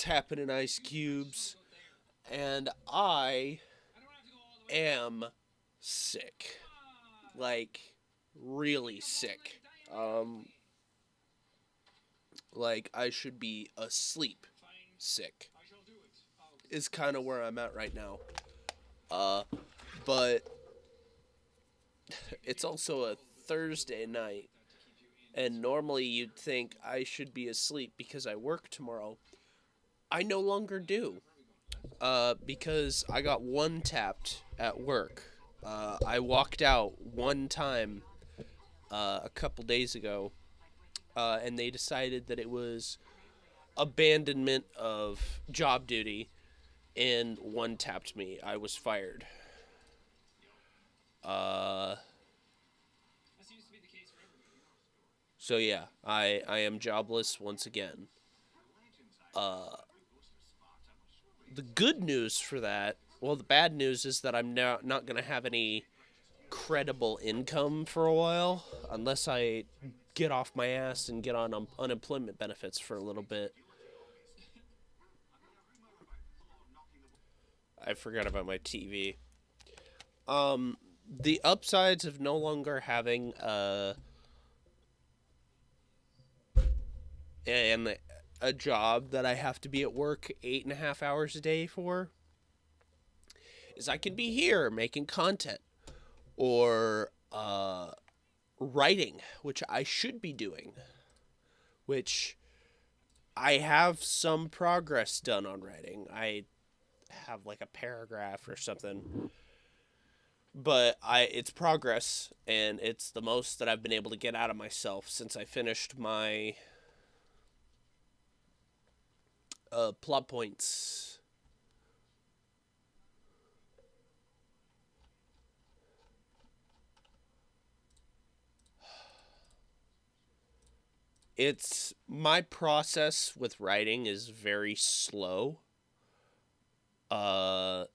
happening, Ice Cubes? And I am sick. Like, really sick. Um, like, I should be asleep sick, is kind of where I'm at right now. Uh, but it's also a Thursday night, and normally you'd think I should be asleep because I work tomorrow. I no longer do. Because I got one tapped at work. I walked out one time a couple days ago, and they decided that it was abandonment of job duty, and one tapped me. I was fired. Uh, so yeah, I am jobless once again. Uh, the good news for that, well, the bad news is that I'm not gonna have any credible income for a while unless I get off my ass and get on unemployment benefits for a little bit. I forgot about my TV. Um, the upsides of no longer having and a job that I have to be at work 8.5 hours a day for is I can be here making content or writing, which I should be doing, which I have some progress done on writing. I have like a paragraph or something, but it's progress, and it's the most that I've been able to get out of myself since I finished my plot points. It's my process with writing is very slow. Uh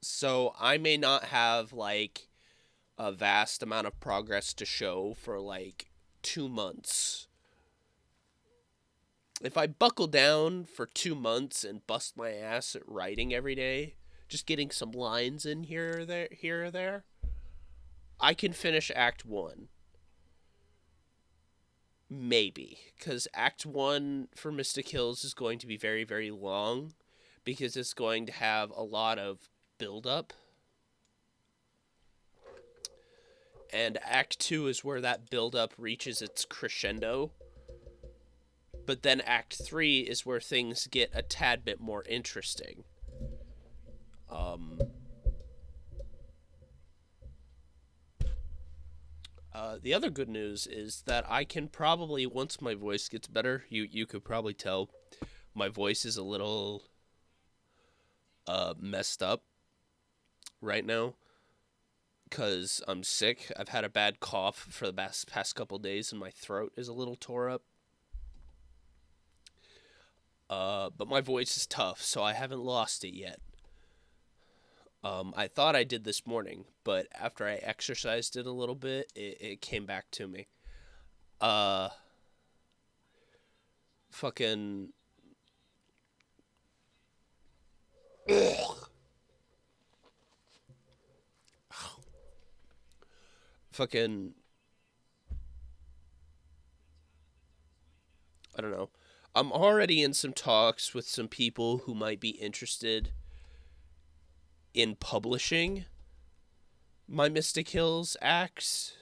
so I may not have like a vast amount of progress to show for like 2 months. If I buckle down for 2 months and bust my ass at writing every day, just getting some lines in here or there, I can finish Act One. Maybe, because Act One for Mystic Hills is going to be very, very long, because it's going to have a lot of build up, and Act Two is where that build up reaches its crescendo. But then Act Three is where things get a tad bit more interesting. Um, the other good news is that I can probably, once my voice gets better, you could probably tell my voice is a little messed up right now because I'm sick. I've had a bad cough for the past couple days, and my throat is a little tore up. But my voice is tough, so I haven't lost it yet. I thought I did this morning, but after I exercised it a little bit, it came back to me. Uh, fucking. Fucking. I don't know. I'm already in some talks with some people who might be interested in publishing my Mystic Hills acts,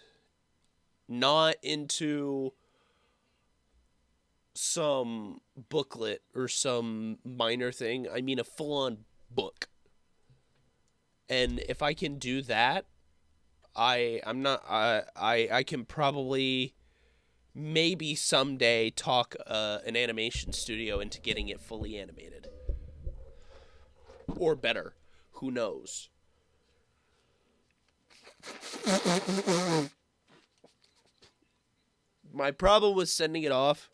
not into some booklet or some minor thing. I mean a full on book. And if I can do that, I'm not I can probably maybe someday talk an animation studio into getting it fully animated. Or better. Who knows? My problem with sending it off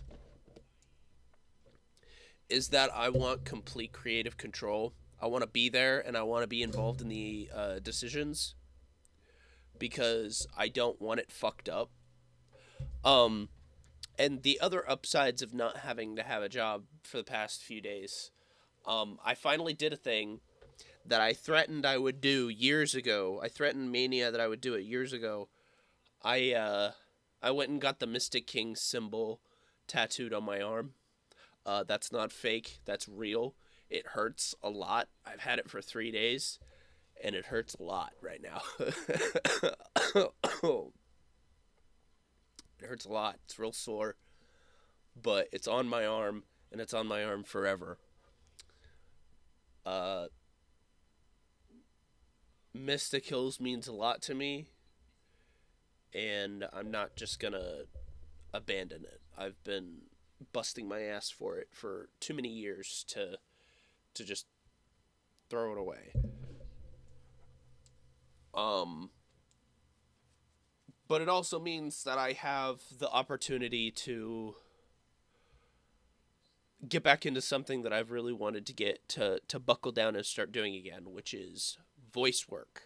is that I want complete creative control. I want to be there and I want to be involved in the decisions because I don't want it fucked up. Um, And the other upsides of not having to have a job for the past few days, I finally did a thing that I threatened I would do years ago. I threatened Mania that I would do it years ago. I went and got the Mystic King symbol tattooed on my arm. That's not fake. That's real. It hurts a lot. I've had it for 3 days, and it hurts a lot right now. It hurts a lot. It's real sore, but it's on my arm, and it's on my arm forever. Uh, Mystic Hills means a lot to me, and I'm not just gonna abandon it. I've been busting my ass for it for too many years to just throw it away. Um, but it also means that I have the opportunity to get back into something that I've really wanted to get to buckle down and start doing again, which is voice work.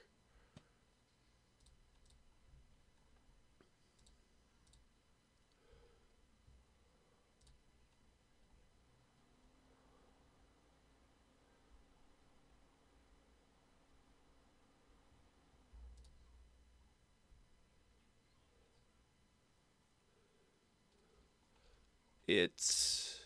It's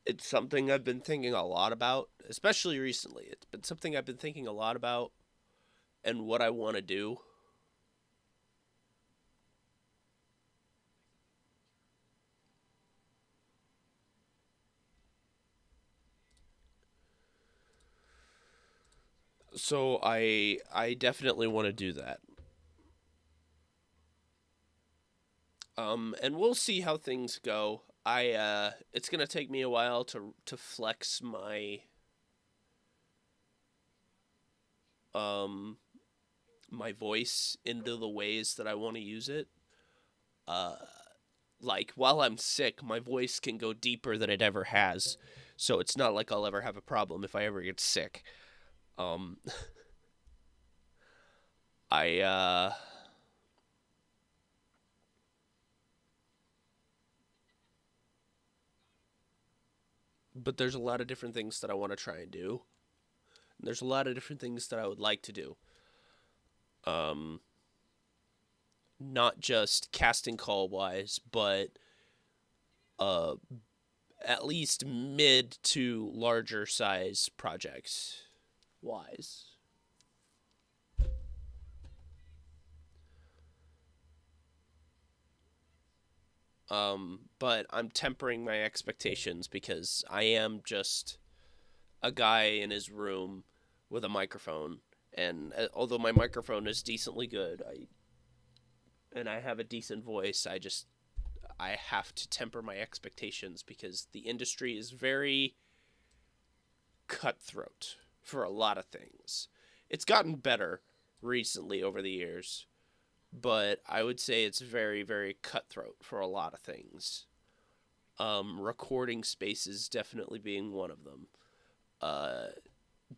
it's something I've been thinking a lot about, especially recently. It's been something I've been thinking a lot about and what I want to do. So I definitely want to do that. And we'll see how things go. I It's gonna take me a while to flex um my voice into the ways that I want to use it. Uh, like while I'm sick, my voice can go deeper than it ever has, so it's not like I'll ever have a problem if I ever get sick. Um, I But there's a lot of different things that I want to try and do. There's a lot of different things that I would like to do. Um, Not just casting call wise, but uh, at least mid to larger size projects wise. But I'm tempering my expectations because I am just a guy in his room with a microphone, and although my microphone is decently good, I have a decent voice, I have to temper my expectations because the industry is very cutthroat for a lot of things. It's gotten better recently over the years, but I would say it's very, very cutthroat for a lot of things. Recording spaces definitely being one of them. Uh,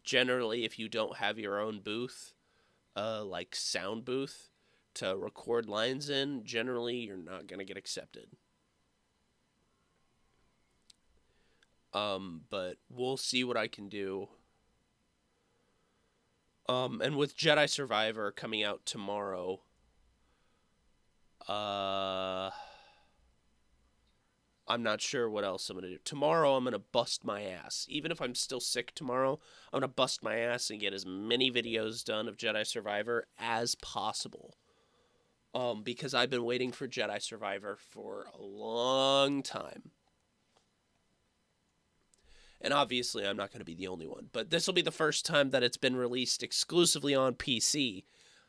Generally, if you don't have your own booth, like sound booth, to record lines in, generally you're not gonna get accepted. But we'll see what I can do. And with Jedi Survivor coming out tomorrow, uh, I'm not sure what else I'm gonna do. Tomorrow, I'm gonna bust my ass. Even if I'm still sick tomorrow, I'm gonna bust my ass and get as many videos done of Jedi Survivor as possible. Because I've been waiting for Jedi Survivor for a long time. And obviously, I'm not going to be the only one. But this will be the first time that it's been released exclusively on PC.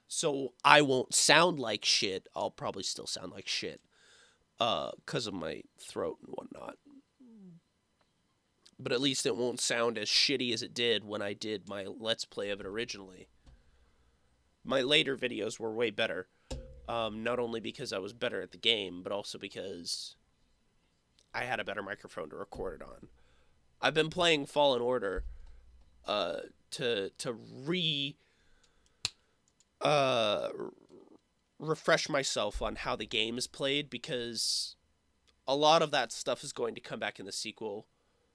So I won't sound like shit. I'll probably still sound like shit. Because of my throat and whatnot. But at least it won't sound as shitty as it did when I did my Let's Play of it originally. My later videos were way better. Not only because I was better at the game, but also because I had a better microphone to record it on. I've been playing Fallen Order uh, to uh, refresh myself on how the game is played because a lot of that stuff is going to come back in the sequel.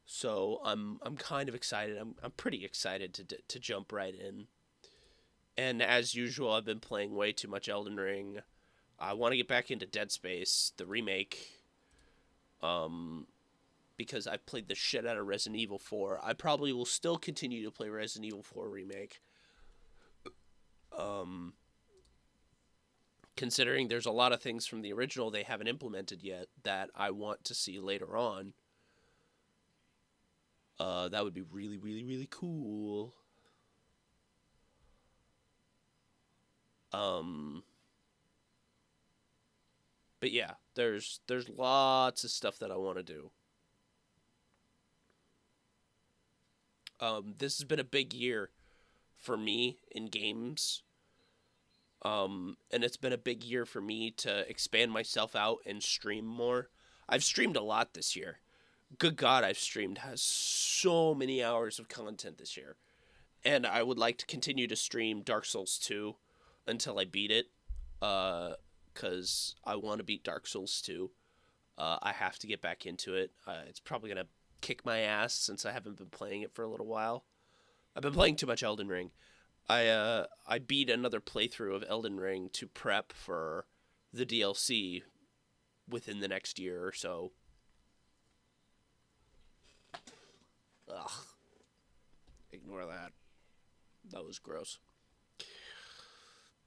So I'm kind of excited. I'm pretty excited to jump right in. And as usual, I've been playing way too much Elden Ring. I want to get back into Dead Space, the remake, um, because I played the shit out of Resident Evil 4. I probably will still continue to play Resident Evil 4 remake. Um, Considering there's a lot of things from the original they haven't implemented yet that I want to see later on. That would be really, really, really cool. Um, but yeah, there's lots of stuff that I want to do. This has been a big year for me in games. And it's been a big year for me to expand myself out and stream more. I've streamed a lot this year. Good God, I've streamed has so many hours of content this year. And I would like to continue to stream Dark Souls 2 until I beat it. Because I want to beat Dark Souls 2. I have to get back into it. It's probably going to kick my ass since I haven't been playing it for a little while. I've been playing too much Elden Ring. I beat another playthrough of Elden Ring to prep for the DLC within the next year or so. Ugh. Ignore that. That was gross.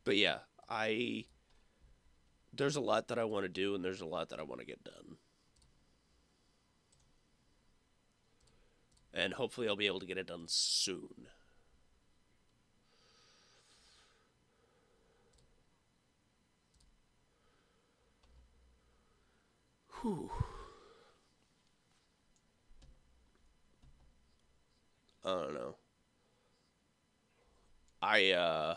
But yeah, I there's a lot that I want to do and there's a lot that I want to get done. And hopefully I'll be able to get it done soon. Whew. I don't know. I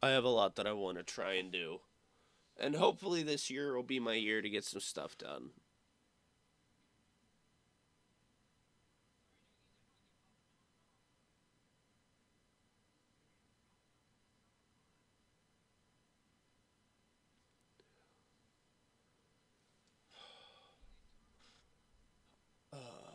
I have a lot that I want to try and do. And hopefully this year will be my year to get some stuff done. Uh,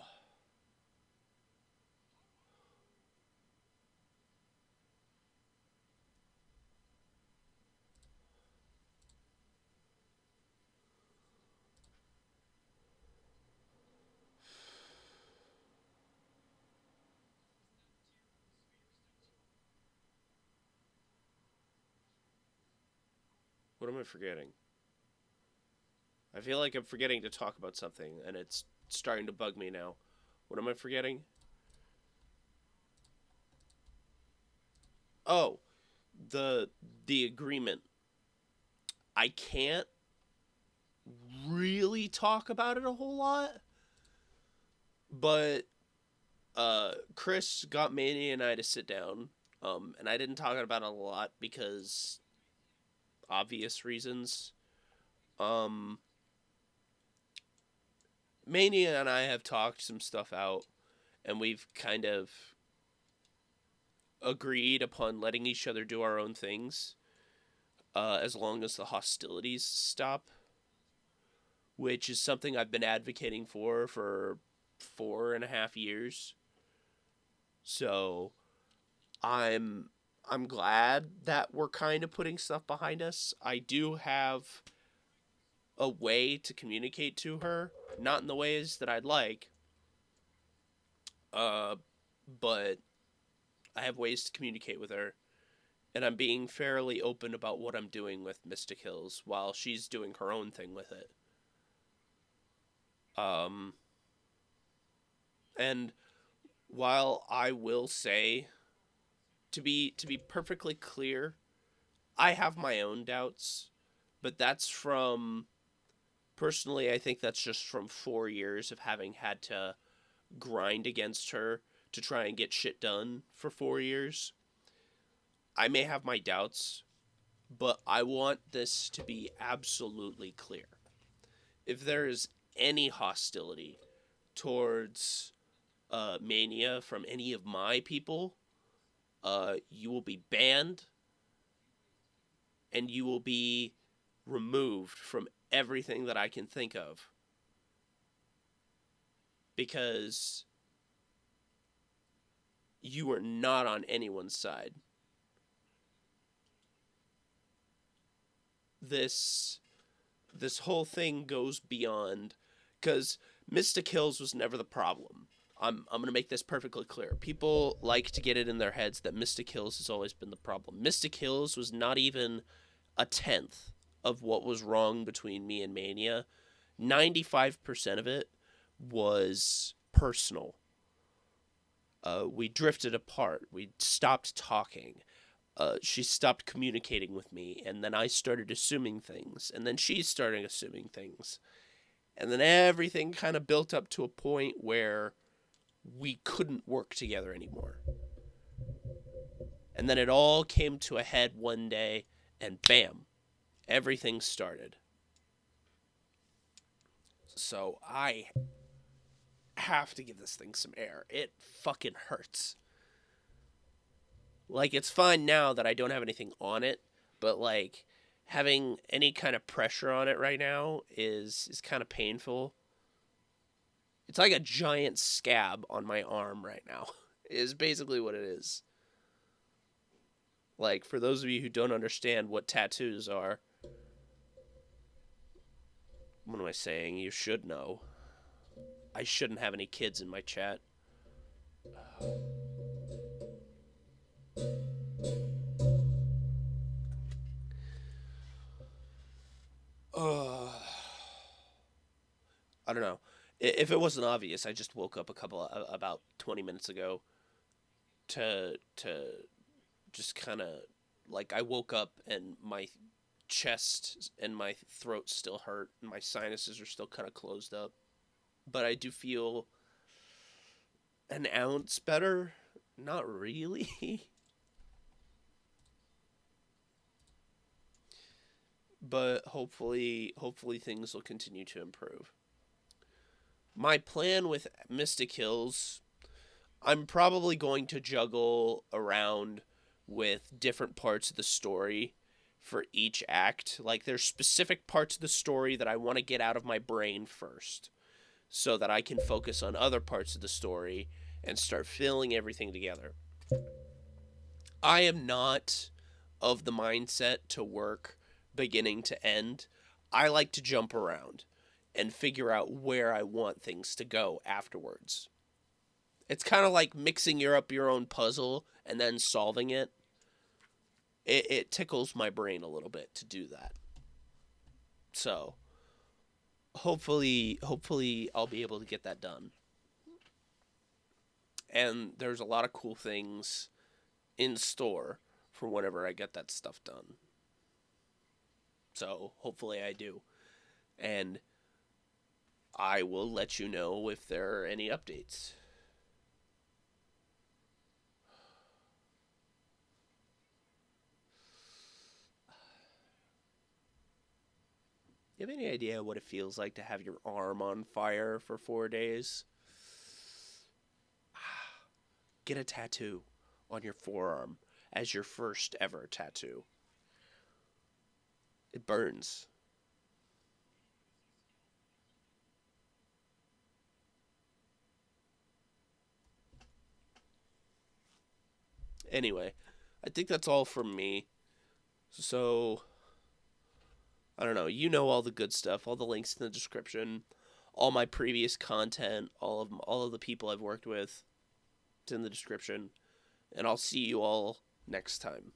what am I forgetting? I feel like I'm forgetting to talk about something, and it's starting to bug me now. What am I forgetting? Oh, the the agreement. I can't really talk about it a whole lot, but Chris got Manny and I to sit down, and I didn't talk about it a lot because obvious reasons. Um, Manny and I have talked some stuff out, and we've kind of agreed upon letting each other do our own things, as long as the hostilities stop, which is something I've been advocating for 4.5 years. So I'm I'm glad that we're kind of putting stuff behind us. I do have a way to communicate to her, not in the ways that I'd like, uh, but I have ways to communicate with her, and I'm being fairly open about what I'm doing with Mystic Hills while she's doing her own thing with it. Um, and while I will say, to be perfectly clear, I have my own doubts. But that's from, personally, I think that's just from 4 years of having had to grind against her to try and get shit done for 4 years. I may have my doubts, but I want this to be absolutely clear. If there is any hostility towards Mania from any of my people, you will be banned and you will be removed from everything that I can think of. Because you are not on anyone's side. This whole thing goes beyond, because Mystic Hills was never the problem. I'm gonna make this perfectly clear. People like to get it in their heads that Mystic Hills has always been the problem. Mystic Hills was not even a tenth of what was wrong between me and Mania. 95% of it was personal. We drifted apart. We stopped talking. She stopped communicating with me, and then I started assuming things, and then she started assuming things. And then everything kind of built up to a point where we couldn't work together anymore. And then it all came to a head one day, and bam, everything started. So I have to give this thing some air. It fucking hurts. Like, it's fine now that I don't have anything on it, but like having any kind of pressure on it right now is kind of painful. It's like a giant scab on my arm right now. Is basically what it is. Like, for those of you who don't understand what tattoos are, what am I saying? You should know. I shouldn't have any kids in my chat. Uh, I don't know. If it wasn't obvious, I just woke up about 20 minutes ago to just kind of, like, I woke up and my chest and my throat still hurt and my sinuses are still kind of closed up, but I do feel an ounce better. Not really. But hopefully things will continue to improve. My plan with Mystic Hills, I'm probably going to juggle around with different parts of the story for each act. Like, there's specific parts of the story that I want to get out of my brain first so that I can focus on other parts of the story and start filling everything together. I am not of the mindset to work beginning to end. I like to jump around and figure out where I want things to go afterwards. It's kind of like mixing up your own puzzle and then solving it. It tickles my brain a little bit to do that. So hopefully I'll be able to get that done. And there's a lot of cool things in store for whenever I get that stuff done. So hopefully I do. And I will let you know if there are any updates. You have any idea what it feels like to have your arm on fire for 4 days? Get a tattoo on your forearm as your first ever tattoo. It burns. Anyway, I think that's all from me. So, I don't know. You know all the good stuff, all the links in the description, all my previous content, all of the people I've worked with. It's in the description, and I'll see you all next time.